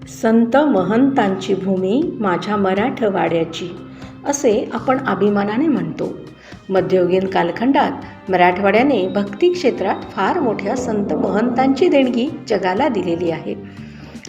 संत महंतांची भूमी माझ्या मराठवाड्याची, असे आपण अभिमानाने म्हणतो. मध्ययुगीन कालखंडात मराठवाड्याने भक्ती क्षेत्रात फार मोठ्या संत महंतांची देणगी जगाला दिलेली आहे.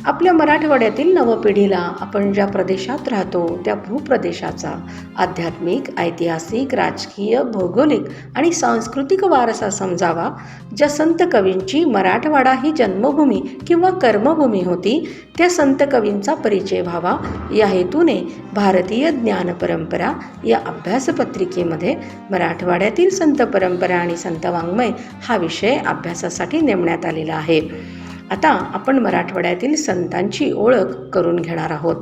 आपल्या मराठवाड्यातील नवपिढीला आपण ज्या प्रदेशात राहतो त्या भूप्रदेशाचा आध्यात्मिक, ऐतिहासिक, राजकीय, भौगोलिक आणि सांस्कृतिक वारसा समजावा. ज्या संत कवींची मराठवाडा ही जन्मभूमी किंवा कर्मभूमी होती, त्या संत कवींचा परिचय व्हावा या हेतूने भारतीय ज्ञान परंपरा या अभ्यासपत्रिकेमध्ये मराठवाड्यातील संत परंपरा आणि संत वाङ्मय हा विषय अभ्यासासाठी नेमण्यात आलेला आहे. आता आपण मराठवाड्यातील संतांची ओळख करून घेणार आहोत.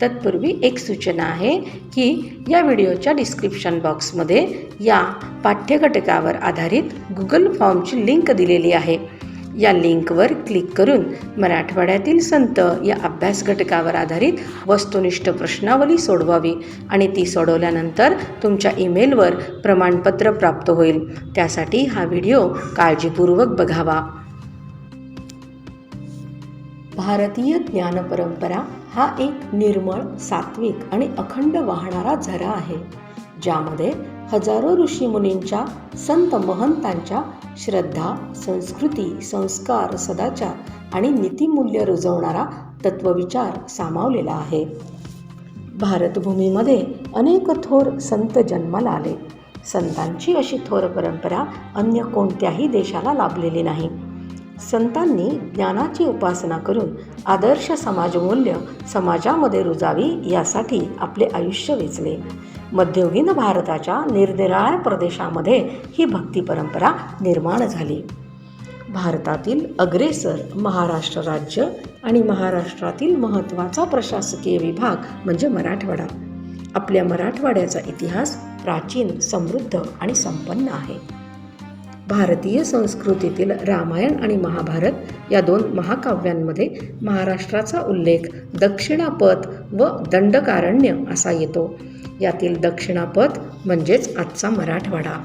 तत्पूर्वी एक सूचना आहे की या व्हिडिओच्या डिस्क्रिप्शन बॉक्समध्ये या पाठ्यघटकावर आधारित गुगल फॉर्मची लिंक दिलेली आहे. या लिंकवर क्लिक करून मराठवाड्यातील संत या अभ्यास घटकावर आधारित वस्तुनिष्ठ प्रश्नावली सोडवावी आणि ती सोडवल्यानंतर तुमच्या ईमेलवर प्रमाणपत्र प्राप्त होईल. त्यासाठी हा व्हिडिओ काळजीपूर्वक बघावा. भारतीय ज्ञानपरंपरा हा एक निर्मळ, सात्विक आणि अखंड वाहणारा झरा आहे, ज्यामध्ये हजारो ऋषीमुनींच्या, संत महंतांच्या श्रद्धा, संस्कृती, संस्कार, सदाचार आणि नीतिमूल्य रुजवणारा तत्वविचार सामावलेला आहे. भारतभूमीमध्ये अनेक थोर संत जन्माला आले. संतांची अशी थोर परंपरा अन्य कोणत्याही देशाला लाभलेली नाही. संतांनी ज्ञानाची उपासना करून आदर्श समाजमूल्य समाजामध्ये रुजावी यासाठी आपले आयुष्य वेचले. मध्ययुगीन भारताच्या निरनिराळ्या प्रदेशामध्ये ही भक्ती परंपरा निर्माण झाली. भारतातील अग्रेसर महाराष्ट्र राज्य आणि महाराष्ट्रातील महत्त्वाचा प्रशासकीय विभाग म्हणजे मराठवाडा. आपल्या मराठवाड्याचा इतिहास प्राचीन, समृद्ध आणि संपन्न आहे. भारतीय संस्कृतीतील रामायण आणि महाभारत या दोन महाकाव्यांमध्ये महाराष्ट्राचा उल्लेख दक्षिणापथ व दंडकारण्य असा येतो. यातील दक्षिणापथ म्हणजेच आजचा मराठवाडा.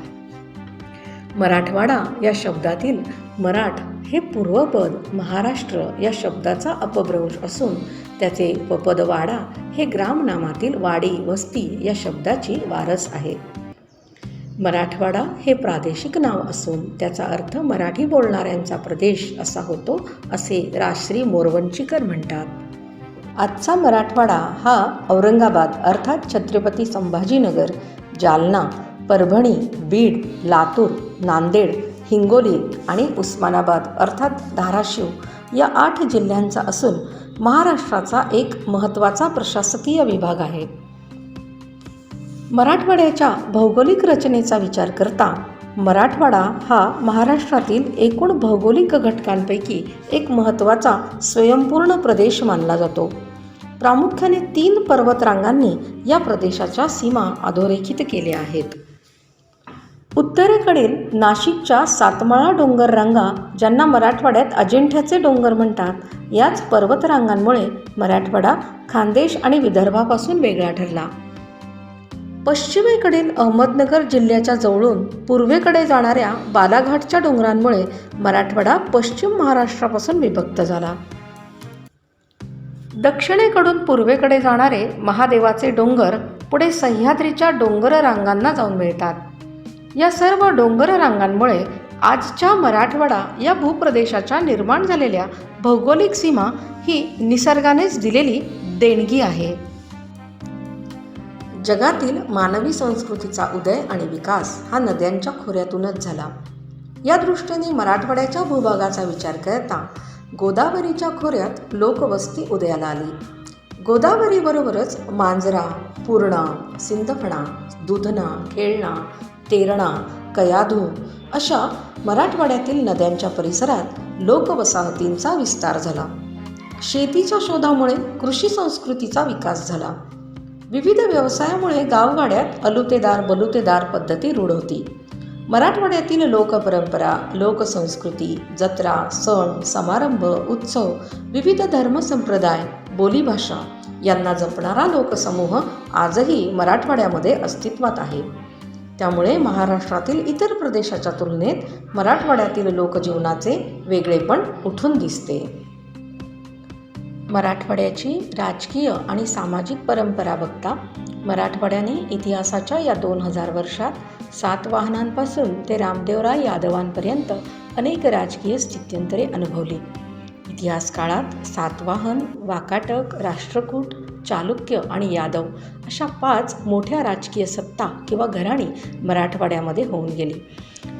मराठवाडा या शब्दातील मराठ हे पूर्वपद महाराष्ट्र या शब्दाचा अपभ्रंश असून त्याचे उपपद वाडा हे ग्रामनामातील वाडी, वस्ती या शब्दाची वारस आहे. मराठवाडा हे प्रादेशिक नाव असून त्याचा अर्थ मराठी बोलणाऱ्यांचा प्रदेश असा होतो, असे राजश्री मोरवंचीकर म्हणतात. आजचा मराठवाडा हा औरंगाबाद अर्थात छत्रपती संभाजीनगर, जालना, परभणी, बीड, लातूर, नांदेड, हिंगोली आणि उस्मानाबाद अर्थात धाराशिव या 8 जिल्ह्यांचा असून महाराष्ट्राचा एक महत्त्वाचा प्रशासकीय विभाग आहे. मराठवाड्याच्या भौगोलिक रचनेचा विचार करता मराठवाडा हा महाराष्ट्रातील एकूण भौगोलिक घटकांपैकी एक महत्त्वाचा स्वयंपूर्ण प्रदेश मानला जातो. प्रामुख्याने 3 पर्वतरांगांनी या प्रदेशाच्या सीमा अधोरेखित केल्या आहेत. उत्तरेकडील नाशिकच्या सातमाळा डोंगर रांगा, ज्यांना मराठवाड्यात अजिंठ्याचे डोंगर म्हणतात, याच पर्वतरांगांमुळे मराठवाडा खानदेश आणि विदर्भापासून वेगळा ठरला. पश्चिमेकडील अहमदनगर जिल्ह्याच्या जवळून पूर्वेकडे जाणाऱ्या बालाघाटच्या डोंगरांमुळे मराठवाडा पश्चिम महाराष्ट्रापासून विभक्त झाला. दक्षिणेकडून पूर्वेकडे जाणारे महादेवाचे डोंगर पुढे सह्याद्रीच्या डोंगर रांगांना जाऊन मिळतात. या सर्व डोंगर रांगांमुळे आजच्या मराठवाडा या भूप्रदेशाच्या निर्माण झालेल्या भौगोलिक सीमा ही निसर्गानेच दिलेली देणगी आहे. जगातील मानवी संस्कृतीचा उदय आणि विकास हा नद्यांच्या खोऱ्यातूनच झाला. या दृष्टीने मराठवाड्याच्या भूभागाचा विचार करता गोदावरीच्या खोऱ्यात लोकवस्ती उदयाला आली. गोदावरीबरोबरच मांजरा, पूर्णा, सिंदफणा, दुधना, खेळणा, तेरणा, कयाधू अशा मराठवाड्यातील नद्यांच्या परिसरात लोकवसाहतींचा विस्तार झाला. शेतीच्या शोधामुळे कृषी संस्कृतीचा विकास झाला. विविध व्यवसायामुळे गावगाड्यात अलुतेदार बलुतेदार पद्धती रूढ होती. मराठवाड्यातील लोकपरंपरा, लोकसंस्कृती, जत्रा, सण, समारंभ, उत्सव, विविध धर्मसंप्रदाय, बोलीभाषा यांना जपणारा लोकसमूह आजही मराठवाड्यामध्ये अस्तित्वात आहे. त्यामुळे महाराष्ट्रातील इतर प्रदेशाच्या तुलनेत मराठवाड्यातील लोकजीवनाचे वेगळेपण उठून दिसते. मराठवाड्याची राजकीय आणि सामाजिक परंपरा बघता मराठवाड्याने इतिहासाच्या या 2000 वर्षात सातवाहनांपासून ते रामदेवराय यादवांपर्यंत अनेक राजकीय स्थित्यंतरे अनुभवली. इतिहास काळात सातवाहन, वाकाटक, राष्ट्रकूट, चालुक्य आणि यादव अशा 5 मोठ्या राजकीय सत्ता किंवा घराणी मराठवाड्यामध्ये होऊन गेली.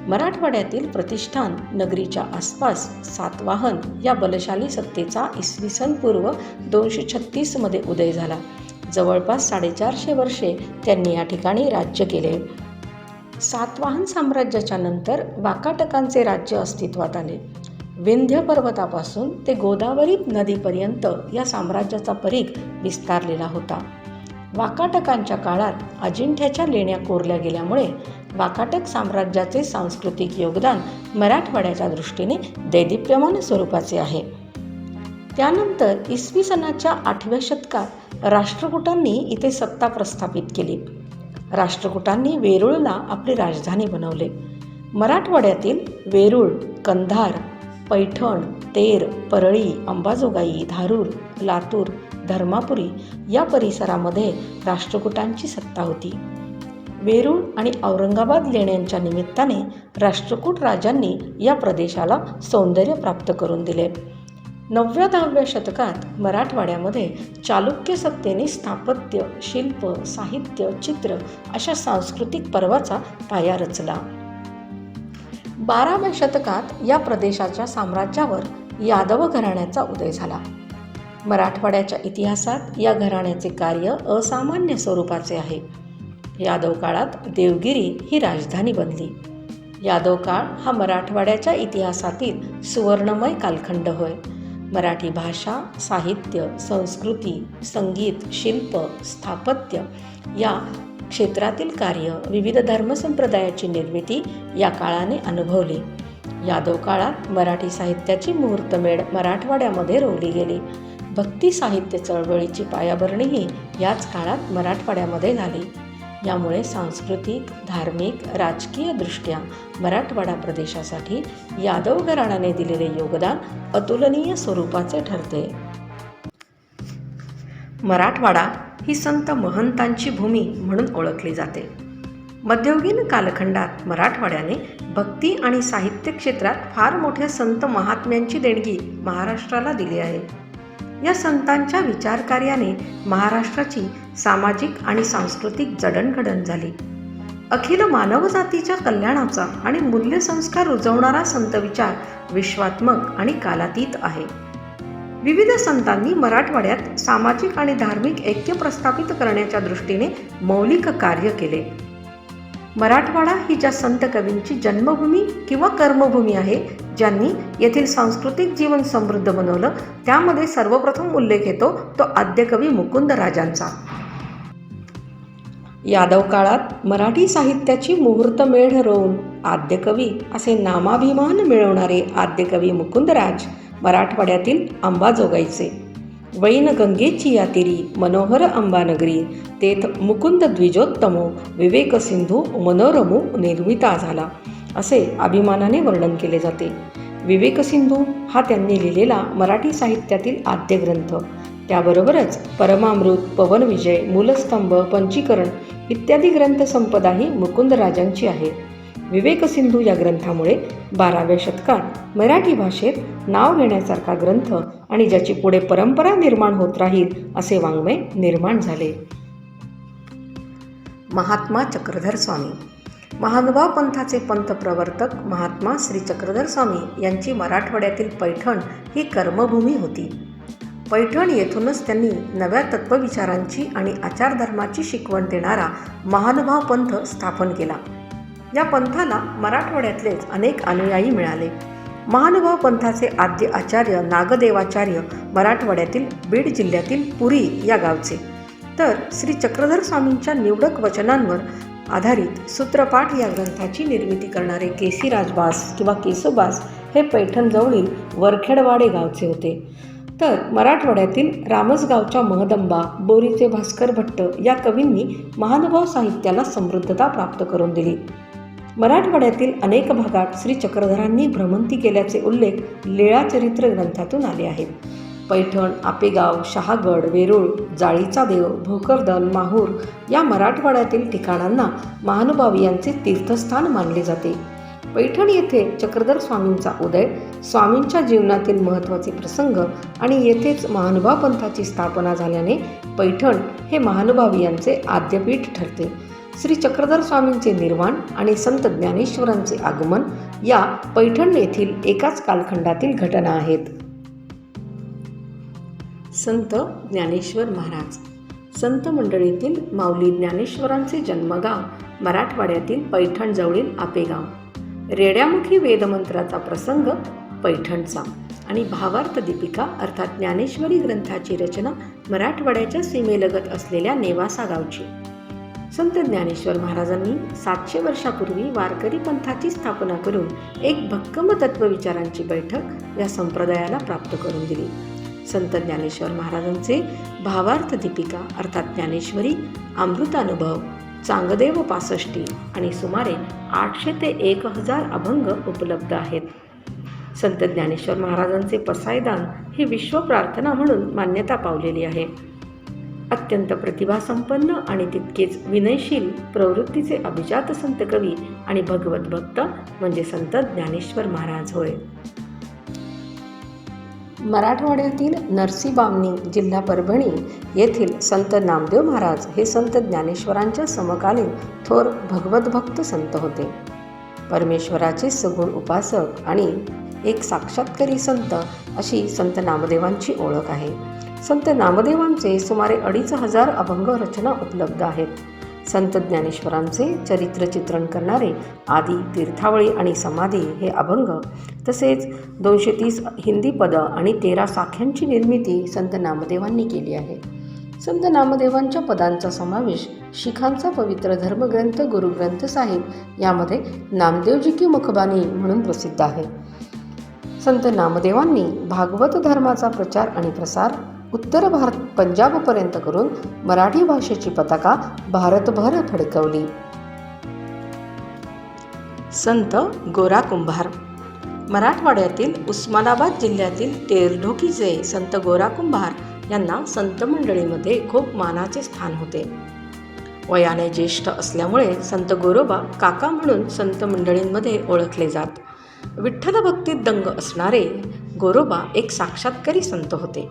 मराठवाड्यातील प्रतिष्ठान नगरीच्या आसपास सातवाहन या बलशाली सत्तेचा इसवी पूर्व 236 मध्ये उदय झाला. जवळपास 450 वर्षे त्यांनी या ठिकाणी राज्य केले. सातवाहन साम्राज्याच्या नंतर वाकाटकांचे राज्य अस्तित्वात आले. विंध्य पर्वतापासून ते गोदावरी नदीपर्यंत या साम्राज्याचा परीघ विस्तारलेला होता. वाकाटकांच्या काळात अजिंठ्याच्या लेण्या कोरल्या गेल्यामुळे वाकाटक साम्राज्याचे सांस्कृतिक योगदान मराठवाड्याच्या दृष्टीने दैदिप्यमान स्वरूपाचे आहे. त्यानंतर इसवी सनाच्या 8व्या शतकात राष्ट्रकूटांनी इथे सत्ता प्रस्थापित केली. राष्ट्रकूटांनी वेरूळला आपली राजधानी बनवले. मराठवाड्यातील वेरूळ, कंधार, पैठण, तेर, परळी, अंबाजोगाई, धारूर, लातूर, धर्मापुरी या परिसरामध्ये राष्ट्रकूटांची सत्ता होती. वेरूळ आणि औरंगाबाद लेण्यांच्या निमित्ताने राष्ट्रकूट राजांनी या प्रदेशाला सौंदर्य प्राप्त करून दिले. 9व्या-10व्या शतकात मराठवाड्यामध्ये चालुक्य सत्तेने स्थापत्य, शिल्प, साहित्य, चित्र अशा सांस्कृतिक पर्वाचा पाया रचला. 12व्या शतकात या प्रदेशाच्या साम्राज्यावर यादव घराण्याचा उदय झाला. मराठवाड्याच्या इतिहासात या घराण्याचे कार्य असामान्य स्वरूपाचे आहे. यादव काळात देवगिरी ही राजधानी बनली. यादव काळ हा मराठवाड्याच्या इतिहासातील सुवर्णमय कालखंड होय. मराठी भाषा, साहित्य, संस्कृती, संगीत, शिल्प, स्थापत्य या क्षेत्रातील कार्य, विविध धर्मसंप्रदायाची निर्मिती या काळाने अनुभवली. यादव काळात मराठी साहित्याची मुहूर्तमेढ मराठवाड्यामध्ये रोवली गेली. भक्ती साहित्य चळवळीची पायाभरणीही याच काळात मराठवाड्यामध्ये झाली. यामुळे सांस्कृतिक, धार्मिक, राजकीय दृष्ट्या मराठवाडा प्रदेशासाठी यादव घराण्याने दिलेले योगदान अतुलनीय स्वरूपाचे ठरते. मराठवाडा ही संत महंतांची भूमी म्हणून ओळखली जाते. मध्ययुगीन कालखंडात मराठवाड्याने भक्ती आणि साहित्य क्षेत्रात फार मोठ्या संत महात्म्यांची देणगी महाराष्ट्राला दिली आहे. या संतांच्या विचारकार्याने महाराष्ट्राची सामाजिक आणि सांस्कृतिक जडणघडण झाली. अखिल मानवजातीच्या कल्याणाचा आणि मूल्यसंस्कार रुजवणारा संतविचार विश्वात्मक आणि कालातीत आहे. विविध संतांनी मराठवाड्यात सामाजिक आणि धार्मिक ऐक्य प्रस्थापित करण्याच्या दृष्टीने मौलिक कार्य केले. मराठवाडा ही ज्या संत कवींची जन्मभूमी किंवा कर्मभूमी आहे, ज्यांनी येथील सांस्कृतिक जीवन समृद्ध बनवलं, त्यामध्ये सर्वप्रथम उल्लेख येतो तो आद्यकवी मुकुंदराजांचा. यादव काळात मराठी साहित्याची मुहूर्तमेढ रोवून आद्यकवी असे नामाभिमान मिळवणारे आद्यकवी मुकुंदराज मराठवाड्यातील अंबाजोगाईचे. वैनगंगेची या तीरी मनोहर अंबानगरी तेथ मुकुंद द्विजोत्तमो विवेक सिंधू मनोरमो निर्मिता झाला असे अभिमानाने वर्णन केले जाते. विवेक सिंधू हा त्यांनी लिहिलेला मराठी साहित्यातील आद्य ग्रंथ. त्याबरोबरच परमामृत, पवनविजय, मूलस्तंभ, पंचीकरण इत्यादी ग्रंथसंपदाही मुकुंदराजांची आहे. विवेक सिंधू या ग्रंथामुळे 12व्या शतकात मराठी भाषेत नाव घेण्यासारखा ग्रंथ आणि ज्याची पुढे परंपरा निर्माण होत राहील असे वाङ्मय निर्माण झाले. महात्मा चक्रधर स्वामी. महानुभाव पंथाचे पंथप्रवर्तक महात्मा श्री चक्रधर स्वामी यांची मराठवाड्यातील पैठण ही कर्मभूमी होती. पैठण येथूनच त्यांनी नव्या तत्त्वविचारांची आणि आचारधर्माची शिकवण देणारा महानुभाव पंथ स्थापन केला. या पंथाला मराठवाड्यातलेच अनेक अनुयायी मिळाले. महानुभाव पंथाचे आद्य आचार्य नागदेवाचार्य मराठवाड्यातील बीड जिल्ह्यातील पुरी या गावचे, तर श्री चक्रधर स्वामींच्या निवडक वचनांवर आधारित सूत्रपाठ या ग्रंथाची निर्मिती करणारे केसीराजबास किंवा केसोबास हे पैठणजवळील वरखेडवाडे गावचे होते. तर मराठवाड्यातील रामसगावच्या महदंबा, बोरीचे भास्कर भट्ट या कवींनी महानुभाव साहित्याला समृद्धता प्राप्त करून दिली. मराठवाड्यातील अनेक भागात श्री चक्रधरांनी भ्रमंती केल्याचे उल्लेख लीळाचरित्र ग्रंथातून आले आहेत. पैठण, आपेगाव, शहागड, वेरूळ, जाळीचा देव, भोकरदन, माहूर या मराठवाड्यातील ठिकाणांना महानुभावी यांचे तीर्थस्थान मानले जाते. पैठण येथे चक्रधर स्वामींचा उदय, स्वामींच्या जीवनातील महत्त्वाचे प्रसंग आणि येथेच महानुभाव पंथाची स्थापना झाल्याने पैठण हे महानुभावी यांचे आद्यपीठ ठरते. श्री चक्रधर स्वामींचे निर्वाण आणि संत ज्ञानेश्वरांचे आगमन या पैठण येथील एकाच कालखंडातील घटना आहेत. संत ज्ञानेश्वर महाराज. संत मंडळीतील माऊली ज्ञानेश्वरांचे जन्मगाव मराठवाड्यातील पैठणजवळील आपेगाव. रेड्यामुखी वेदमंत्राचा प्रसंग पैठणचा आणि भावार्थ दीपिका अर्थात ज्ञानेश्वरी ग्रंथाची रचना मराठवाड्याच्या सीमेलगत असलेल्या नेवासा गावची. संत ज्ञानेश्वर महाराजांनी 700 वर्षापूर्वी वारकरी पंथाची स्थापना करून एक भक्कम तत्वविचारांची बैठक या संप्रदायाला प्राप्त करून दिली. संत ज्ञानेश्वर महाराजांचे भावार्थ दीपिका अर्थात ज्ञानेश्वरी, अमृतानुभव, चांगदेव पासष्टी आणि सुमारे 800 ते 1000 अभंग उपलब्ध आहेत. संत ज्ञानेश्वर महाराजांचे पसायदान ही विश्व प्रार्थना म्हणून मान्यता पावलेली आहे. अत्यंत प्रतिभासंपन्न आणि तितकेच विनयशील प्रवृत्तीचे अभिजात संत कवी आणि भगवत भक्त म्हणजे संत ज्ञानेश्वर महाराज होय. मराठवाड्यातील नरसीबामणी जिल्हा परभणी येथील संत नामदेव महाराज हे संत ज्ञानेश्वरांच्या समकालीन थोर भगवतभक्त संत होते. परमेश्वराचे सगुण उपासक आणि एक साक्षात्कारी संत अशी संत नामदेवांची ओळख आहे. संत नामदेवांचे सुमारे 2500 अभंग रचना उपलब्ध आहेत. संत ज्ञानेश्वरांचे चरित्र चित्रण करणारे आदी, तीर्थावळी आणि समाधी हे अभंग तसेच 230 हिंदी पदं आणि 13 साख्यांची निर्मिती संत नामदेवांनी केली आहे. संत नामदेवांच्या पदांचा समावेश शीखांचा पवित्र धर्मग्रंथ गुरुग्रंथ साहिब यामध्ये नामदेवजी की मुखबानी म्हणून प्रसिद्ध आहे. संत नामदेवांनी भागवत धर्माचा प्रचार आणि प्रसार उत्तर भारत पंजाबपर्यंत करून मराठी भाषेची पताका भारतभर फडकवली. संत गोरा कुंभार. मराठवाड्यातील उस्मानाबाद जिल्ह्यातील टेरढोकीचे संत गोरा कुंभार यांना संत मंडळीमध्ये खूप मानाचे स्थान होते. वयाने ज्येष्ठ असल्यामुळे संत गोरोबा काका म्हणून संत मंडळींमध्ये ओळखले जात. विठ्ठल भक्तीत दंग असणारे गोरोबा एक साक्षात्कारी संत होते.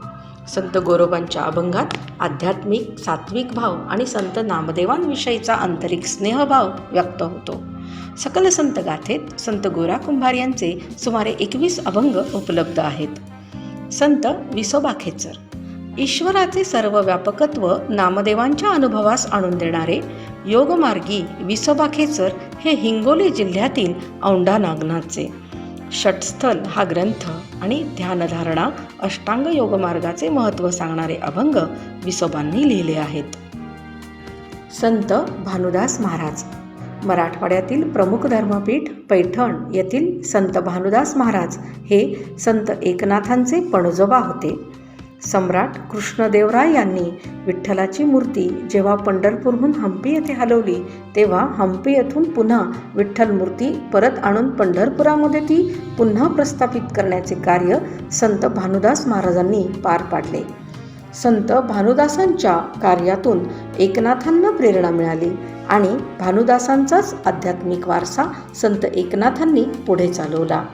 संत गोरोबांच्या अभंगात आध्यात्मिक सात्विक भाव आणि संत नामदेवांविषयीचा आंतरिक स्नेहभाव व्यक्त होतो. सकल संत गाथेत संत गोरा कुंभार यांचे सुमारे 21 अभंग उपलब्ध आहेत. संत विसोबा खेचर. ईश्वराचे सर्व व्यापकत्व नामदेवांच्या अनुभवास आणून देणारे योगमार्गी विसोबा खेचर हे हिंगोली जिल्ह्यातील औंढा नागनाथचे. षटस्थल हा ग्रंथ आणि ध्यानधारणा अष्टांग योगमार्गाचे महत्त्व सांगणारे अभंग विसोबांनी लिहिले आहेत. संत भानुदास महाराज. मराठवाड्यातील प्रमुख धर्मपीठ पैठण येथील संत भानुदास महाराज हे संत एकनाथांचे पणजोबा होते. सम्राट कृष्णदेवराय यांनी विठ्ठलाची मूर्ती जेव्हा पंढरपूरहून हंपी येथे हलवली तेव्हा हंपी येथून पुन्हा विठ्ठल मूर्ती परत आणून पंढरपुरामध्ये ती पुन्हा प्रस्थापित करण्याचे कार्य संत भानुदास महाराजांनी पार पाडले. संत भानुदासांच्या कार्यातून एकनाथांना प्रेरणा मिळाली आणि भानुदासांचाच आध्यात्मिक वारसा संत एकनाथांनी पुढे चालवला.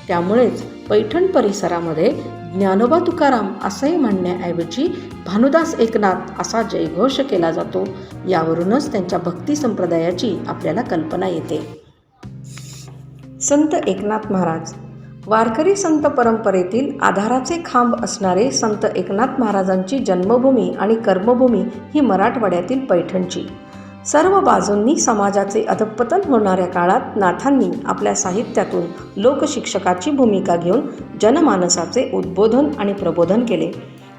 त्यामुळेच पैठण परिसरामध्ये ज्ञानोबा तुकाराम असे म्हणण्याऐवजी भानुदास एकनाथ असा जयघोष केला जातो. यावरूनच त्यांच्या भक्ती संप्रदायाची आपल्याला कल्पना येते. संत एकनाथ महाराज. वारकरी संत परंपरेतील आधाराचे खांब असणारे संत एकनाथ महाराजांची जन्मभूमी आणि कर्मभूमी ही मराठवाड्यातील पैठणची. सर्व बाजूंनी समाजाचे अधःपतन होणाऱ्या काळात नाथांनी आपल्या साहित्यातून लोकशिक्षकाची भूमिका घेऊन जनमानसाचे उद्बोधन आणि प्रबोधन केले.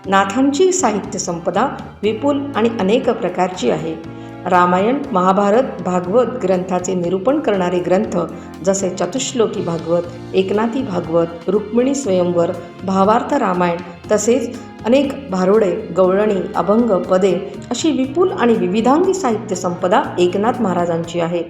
नाथांची साहित्य संपदा विपुल आणि अनेक प्रकारची आहे. रामायण, महाभारत, भागवत ग्रंथाचे निरूपण करणारे ग्रंथ जसे चतुश्लोकी भागवत, एकनाथी भागवत, रुक्मिणी स्वयंवर, भावार्थ रामायण तसेच अनेक भारुडे, गवळणी, अभंग, पदे अशी विपुल आणि विविधांगी साहित्य संपदा एकनाथ महाराजांची आहे.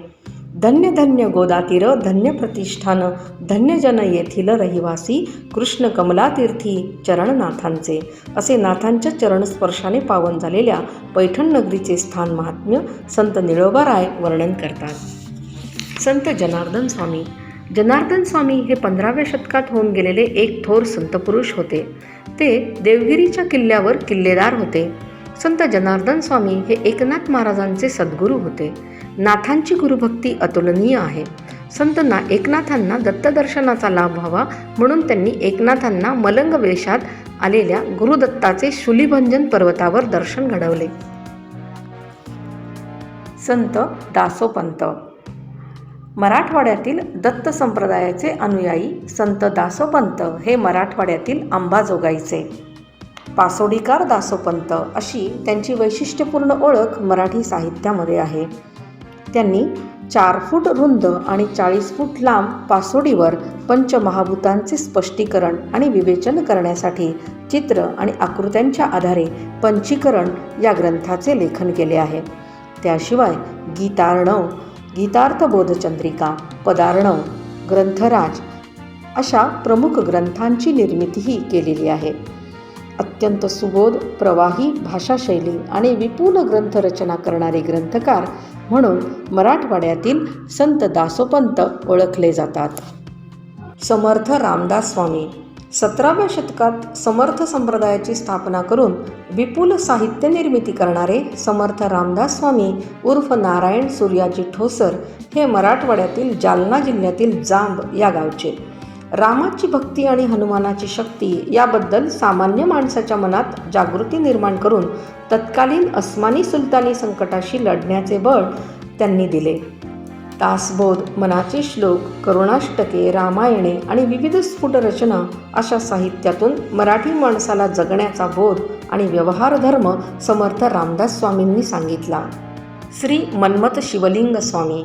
धन्य धन्य गोदातीर धन्य प्रतिष्ठान, धन्य जन येथील रहिवासी, कृष्ण कमलातीर्थी चरणनाथांचे. असे नाथांच्या चरणस्पर्शाने पावन झालेल्या पैठण नगरीचे स्थान महात्म्य संत निळोबाराय वर्णन करतात. संत जनार्दन स्वामी. जनार्दन स्वामी हे 15व्या शतकात होऊन गेलेले एक थोर संतपुरुष होते. ते देवगिरीच्या किल्ल्यावर किल्लेदार होते. संत जनार्दन स्वामी हे एकनाथ महाराजांचे सद्गुरू होते. नाथांची गुरुभक्ती अतुलनीय आहे. संत एकनाथांना दत्तदर्शनाचा लाभ व्हावा म्हणून त्यांनी एकनाथांना मलंग वेशात आलेल्या गुरुदत्ताचे शूलिभंजन पर्वतावर दर्शन घडवले. संत दासोपंत. मराठवाड्यातील दत्त संप्रदायाचे अनुयायी संत दासोपंत हे मराठवाड्यातील अंबाजोगाईचे पासोडीकार दासोपंत अशी त्यांची वैशिष्ट्यपूर्ण ओळख मराठी साहित्यामध्ये आहे. त्यांनी 4 फूट रुंद आणि 40 फूट लांब पासोडीवर पंचमहाभूतांचे स्पष्टीकरण आणि विवेचन करण्यासाठी चित्र आणि आकृत्यांच्या आधारे पंचीकरण या ग्रंथाचे लेखन केले आहे. त्याशिवाय गीतार्णव, गीतार्थबोधचंद्रिका, पदार्णव, ग्रंथराज अशा प्रमुख ग्रंथांची निर्मितीही केलेली आहे. अत्यंत सुबोध, प्रवाही भाषाशैली आणि विपुल ग्रंथरचना करणारे ग्रंथकार म्हणून मराठवाड्यातील संत दासोपंत ओळखले जातात. समर्थ रामदास स्वामी. 17व्या शतकात समर्थ संप्रदायाची स्थापना करून विपुल साहित्य निर्मिती करणारे समर्थ रामदास स्वामी उर्फ नारायण सूर्याजी ठोसर हे मराठवाड्यातील जालना जिल्ह्यातील जांब या गावचे. रामाची भक्ती आणि हनुमानाची शक्ती याबद्दल सामान्य माणसाच्या मनात जागृती निर्माण करून तत्कालीन अस्मानी सुलतानी संकटाशी लढण्याचे बळ त्यांनी दिले. दासबोध, मनाचे श्लोक, करुणाष्टके, रामायणे आणि विविध स्फुट रचना अशा साहित्यातून मराठी माणसाला जगण्याचा बोध आणि व्यवहार धर्म समर्थ रामदास स्वामींनी सांगितला. श्री मन्मथ शिवलिंग स्वामी.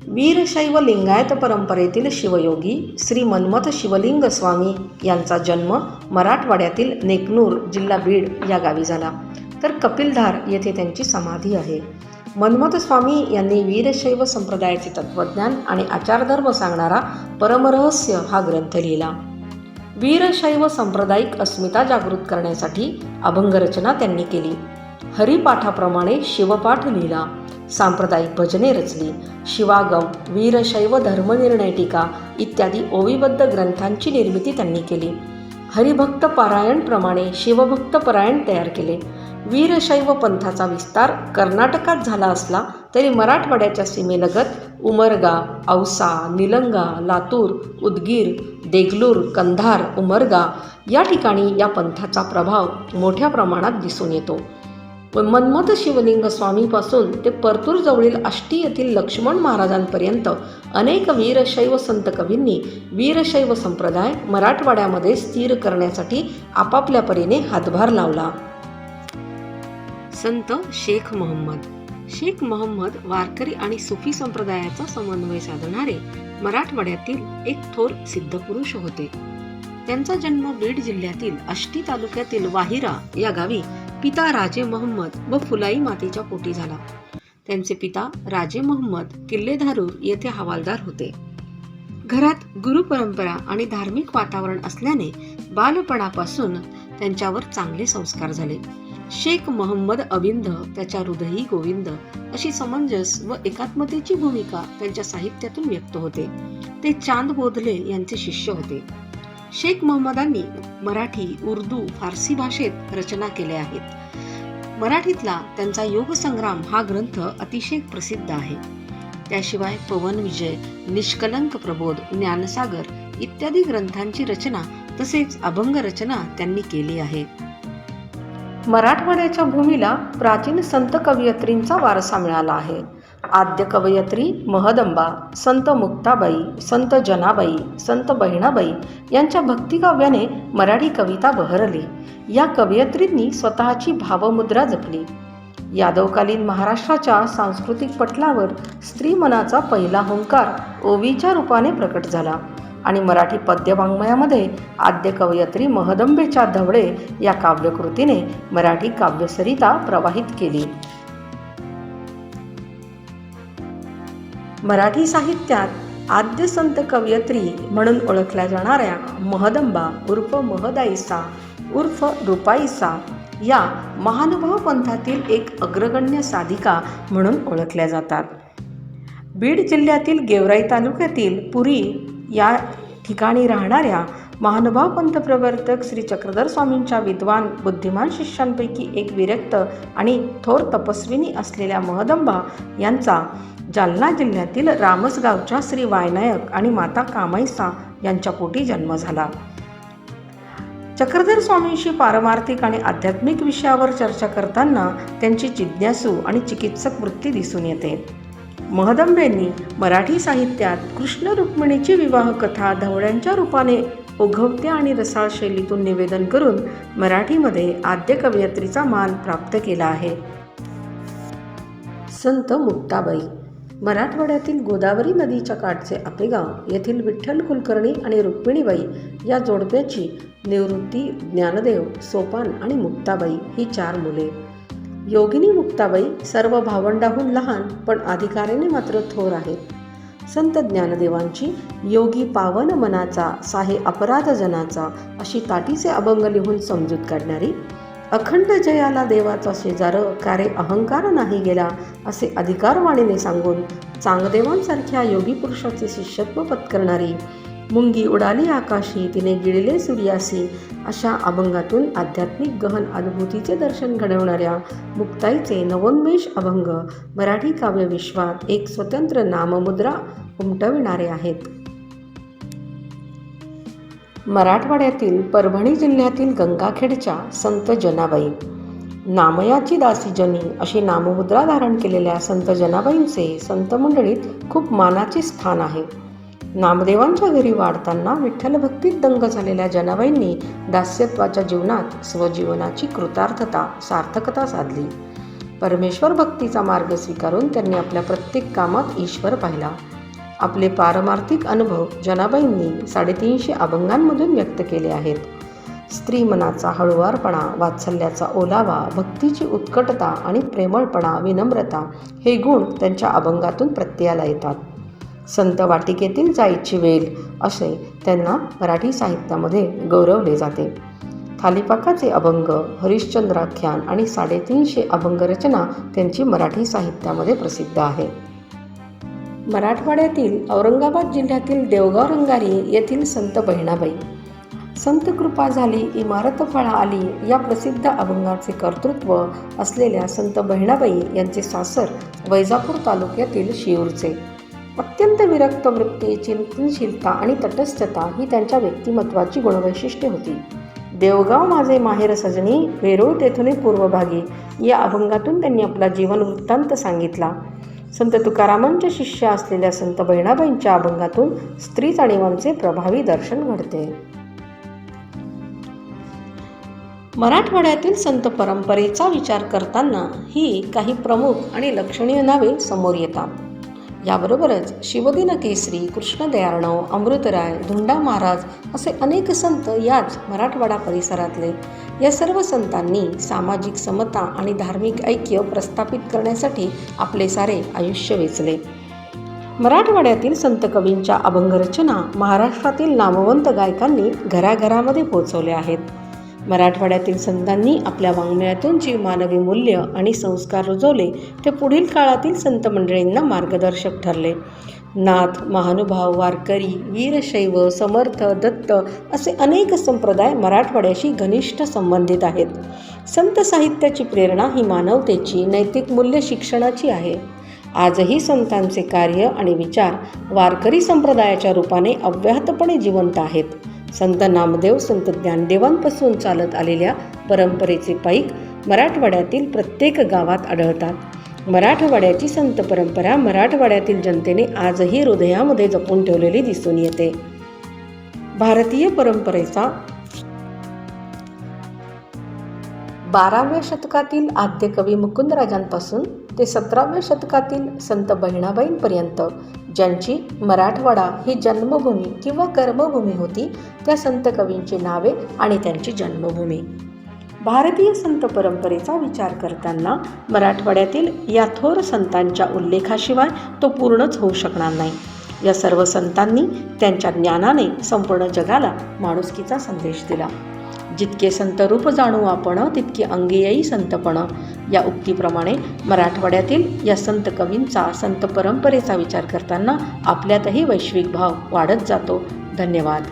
वीरशैव लिंगायत परंपरेतील शिवयोगी श्री मन्मथ शिवलिंग स्वामी यांचा जन्म मराठवाड्यातील नेकनूर, जिल्हा बीड या गावी झाला. तर कपिलधार येथे त्यांची समाधी आहे. मन्मथ स्वामी यांनी वीरशैव संप्रदायाचे तत्त्वज्ञान आणि आचारधर्म सांगणारा परमरहस्य हा ग्रंथ लिहिला. वीरशैव सांप्रदायिक अस्मिता जागृत करण्यासाठी अभंगरचना त्यांनी केली. हरिपाठाप्रमाणे शिवपाठ लिहिला. सांप्रदायिक भजने रचली. शिवागम, वीरशैव धर्मनिर्णय टीका इत्यादी ओवीबद्ध ग्रंथांची निर्मिती त्यांनी केली. हरिभक्त पारायणप्रमाणे शिवभक्त परायण तयार केले. वीरशैव पंथाचा विस्तार कर्नाटकात झाला असला तरी मराठवाड्याच्या सीमेलगत उमरगा, औसा, निलंगा, लातूर, उदगीर, देगलूर, कंधार, उमरगा या ठिकाणी या पंथाचा प्रभाव मोठ्या प्रमाणात दिसून येतो. मन्मथ शिवलिंग स्वामीपासून ते परतूर जवळील आष्टी येथील लक्ष्मण महाराजांपर्यंत अनेक वीरशैव संत कवींनी वीरशैव संप्रदाय मराठवाड्यामध्ये स्थिर करण्यासाठी आपापल्या परीने हातभार लावला. संत शेख मोहम्मद. शेख मोहम्मद वारकरी आणि सुफी संप्रदायाचा समन्वय साधणारे मराठवाड्यातील एक थोर सिद्धपुरुष होते. त्यांचा जन्म बीड जिल्ह्यातील आष्टी तालुक्यातील वाहिरा या गावी पिता राजे मोहम्मद व फुलाई मातेच्या पोटी झाला. त्यांचे पिता राजे मोहम्मद किल्लेधारूर येथे हवालदार होते. घरात गुरुपरंपरा आणि धार्मिक वातावरण असल्याने बालपणापासून त्यांच्यावर चांगले संस्कार झाले. शेख मोहम्मद अविंद, त्याच्या हृदयी गोविंद अशी समंजस व एकात्मतेची भूमिका त्यांच्या साहित्यातून व्यक्त होते. ते चांद बोधले यांचे शिष्य होते. शेख मोहम्मदांनी मराठी, उर्दू, फारसी भाषेत रचना केल्या आहेत. मराठीतला त्यांचा योग संग्राम हा ग्रंथ अतिशय प्रसिद्ध आहे. त्याशिवाय पवन विजय, निष्कलंक प्रबोध, ज्ञानसागर इत्यादी ग्रंथांची रचना तसेच अभंग रचना त्यांनी केली आहे. मराठवाड्याच्या भूमीला प्राचीन संत कवयित्रींचा वारसा मिळाला आहे. आद्य कवयित्री महदंबा, संत मुक्ताबाई, संत जनाबाई, संत बहिणाबाई यांच्या भक्तिकाव्याने मराठी कविता बहरली. या कवयित्रींनी स्वतःची भावमुद्रा जपली. यादवकालीन महाराष्ट्राच्या सांस्कृतिक पटलावर स्त्री मनाचा पहिला हुंकार ओवीच्या रूपाने प्रकट झाला आणि मराठी पद्यवाङ्मयामध्ये आद्य कवयित्री महदंबेच्या धवळे या काव्यकृतीने मराठी काव्यसरिता प्रवाहित केली. मराठी साहित्यात आद्य संत कवयित्री म्हणून ओळखल्या जाणाऱ्या महदंबा उर्फ महदाईसा उर्फ रुपाईसा या महानुभाव पंथातील एक अग्रगण्य साधिका म्हणून ओळखल्या जातात. बीड जिल्ह्यातील गेवराई तालुक्यातील पुरी या ठिकाणी राहणाऱ्या महानुभाव पंथ प्रवर्तक श्री चक्रधर स्वामींच्या विद्वान बुद्धिमान शिष्यांपैकी एक विरक्त आणि थोर तपस्विनी असलेल्या महदंबा यांचा जालना जिल्ह्यातील रामसगावच्या श्री वायनायक आणि माता कामाईसा यांच्या पोटी जन्म झाला. चक्रधर स्वामींशी पारमार्थिक आणि आध्यात्मिक विषयावर चर्चा करताना त्यांची जिज्ञासू आणि चिकित्सक वृत्ती दिसून येते. महदंबेंनी मराठी साहित्यात कृष्ण रुक्मिणीची विवाह कथा धवळ्यांच्या रूपाने ओघवत्या आणि रसाळ शैलीतून निवेदन करून मराठीमध्ये आद्य कवयित्रीचा मान प्राप्त केला आहे. संत मुक्ताबाई. मराठवाड्यातील गोदावरी नदीच्या काठचे आपेगाव येथील विठ्ठल कुलकर्णी आणि रुक्मिणीबाई या जोडप्याची निवृत्ती, ज्ञानदेव, सोपान आणि मुक्ताबाई ही 4 मुले. योगिनी मुक्ताबाई सर्व भावंडाहून लहान पण अधिकाराने मात्र थोर आहेत. संत ज्ञानदेवांची योगी पावन मनाचा साहे अपराध जनाचा अशी ताटीचे अभंग लिहून समजूत काढणारी, अखंड जयाला देवाचा शेजार कारे अहंकार नाही गेला असे अधिकारवाणीने सांगून चांगदेवांसारख्या योगी पुरुषाचे शिष्यत्व पत्करणारी, मुंगी उडाली आकाशी तिने गिळले सूर्यासी अशा अभंगातून आध्यात्मिक गहन अनुभूतीचे दर्शन घडवणाऱ्या मुक्ताईचे नवोन्मेष अभंग मराठी काव्यविश्वात एक स्वतंत्र नाममुद्रा उमटविणारे आहेत. मराठवाड्यातील परभणी जिल्ह्यातील गंगाखेडच्या संत जनाबाई. नामयाची दासी जनी अशी नाममुद्रा धारण केलेल्या संत जनाबाईंचे संत मंडळीत खूप मानाचे स्थान आहे. नामदेवांच्या घरी वाढताना विठ्ठल भक्तीत दंग झालेल्या जनाबाईंनी दास्यत्वाच्या जीवनात स्वजीवनाची कृतार्थता सार्थकता साधली. परमेश्वर भक्तीचा मार्ग स्वीकारून त्यांनी आपल्या प्रत्येक कामात ईश्वर पाहिला. आपले पारमार्थिक अनुभव जनाबाईंनी 350 अभंगांमधून व्यक्त केले आहेत. स्त्री मनाचा हळुवारपणा, वात्सल्याचा ओलावा, भक्तीची उत्कटता आणि प्रेमळपणा, विनम्रता हे गुण त्यांच्या अभंगातून प्रत्ययाला येतात. संत वाटिकेतील जायची वेल असे त्यांना मराठी साहित्यामध्ये गौरवले जाते. थालीपाकाचे अभंग, हरिश्चंद्राख्यान आणि 350 अभंग रचना त्यांची मराठी साहित्यामध्ये प्रसिद्ध आहे. मराठवाड्यातील औरंगाबाद जिल्ह्यातील देवगाव रंगारी येथील संत बहिणाबाई. संत कृपा झाली इमारत फळा आली या प्रसिद्ध अभंगाचे कर्तृत्व असलेल्या संत बहिणाबाई यांचे सासर वैजापूर तालुक्यातील शिऊरचे. अत्यंत विरक्त वृत्ती, चिंतनशीलता आणि तटस्थता ही त्यांच्या व्यक्तिमत्वाची गुणवैशिष्ट्ये होती. देवगाव माझे माहेर सजनी, वेरूळ तेथुनी पूर्वभागी या अभंगातून त्यांनी आपला जीवन वृत्तांत सांगितला. संत तुकारामांच्या शिष्या असलेल्या संत बहिणाबाईंच्या अभंगातून स्त्री जाणीवांचे प्रभावी दर्शन घडते. मराठवाड्यातील संत परंपरेचा विचार करताना ही काही प्रमुख आणि लक्षणीय नावे समोर येतात. याबरोबरच शिवदिन केसरी, कृष्णदयार्णव, अमृतराय, धुंडा महाराज असे अनेक संत याच मराठवाडा परिसरातले. या सर्व संतांनी सामाजिक समता आणि धार्मिक ऐक्य प्रस्थापित करण्यासाठी आपले सारे आयुष्य वेचले. मराठवाड्यातील संत कवींच्या अभंगरचना महाराष्ट्रातील नामवंत गायकांनी घराघरामध्ये पोहोचवल्या आहेत. मराठवाड्यातील संतांनी आपल्या वाङ्मयातून जी मानवी मूल्य आणि संस्कार रुजवले ते पुढील काळातील संत मंडळींना मार्गदर्शक ठरले. नाथ, महानुभाव, वारकरी, वीरशैव, समर्थ, दत्त असे अनेक संप्रदाय मराठवाड्याशी घनिष्ठ संबंधित आहेत. संत साहित्याची प्रेरणा ही मानवतेची, नैतिक मूल्य शिक्षणाची आहे. आजही संतांचे कार्य आणि विचार वारकरी संप्रदायाच्या रूपाने अव्याहतपणे जिवंत आहेत. संत नामदेव, संत ज्ञानदेवांपासून चालत आलेल्या परंपरेचे पाईक मराठवाड्यातील प्रत्येक गावात आढळतात. मराठवाड्याची संत परंपरा मराठवाड्यातील जनतेने आजही हृदयामध्ये जपून ठेवलेली दिसून येते. भारतीय परंपरेचा 12व्या शतकातील आद्य कवी मुकुंदराजांपासून ते 17व्या शतकातील संत बहिणाबाईंपर्यंत ज्यांची मराठवाडा ही जन्मभूमी किंवा कर्मभूमी होती त्या संत कवींची नावे आणि त्यांची जन्मभूमी. भारतीय संत परंपरेचा विचार करताना मराठवाड्यातील या थोर संतांच्या उल्लेखाशिवाय तो पूर्णच होऊ शकणार नाही. या सर्व संतांनी त्यांच्या ज्ञानाने संपूर्ण जगाला माणुसकीचा संदेश दिला. जितके संत रूप जाणू आपण, तितके अंगी येई संतपण, या उक्तीप्रमाणे मराठवाड्यातील या संत कवींचा, संत परंपरेचा विचार करताना आपल्यातही वैश्विक भाव वाढत जातो. धन्यवाद.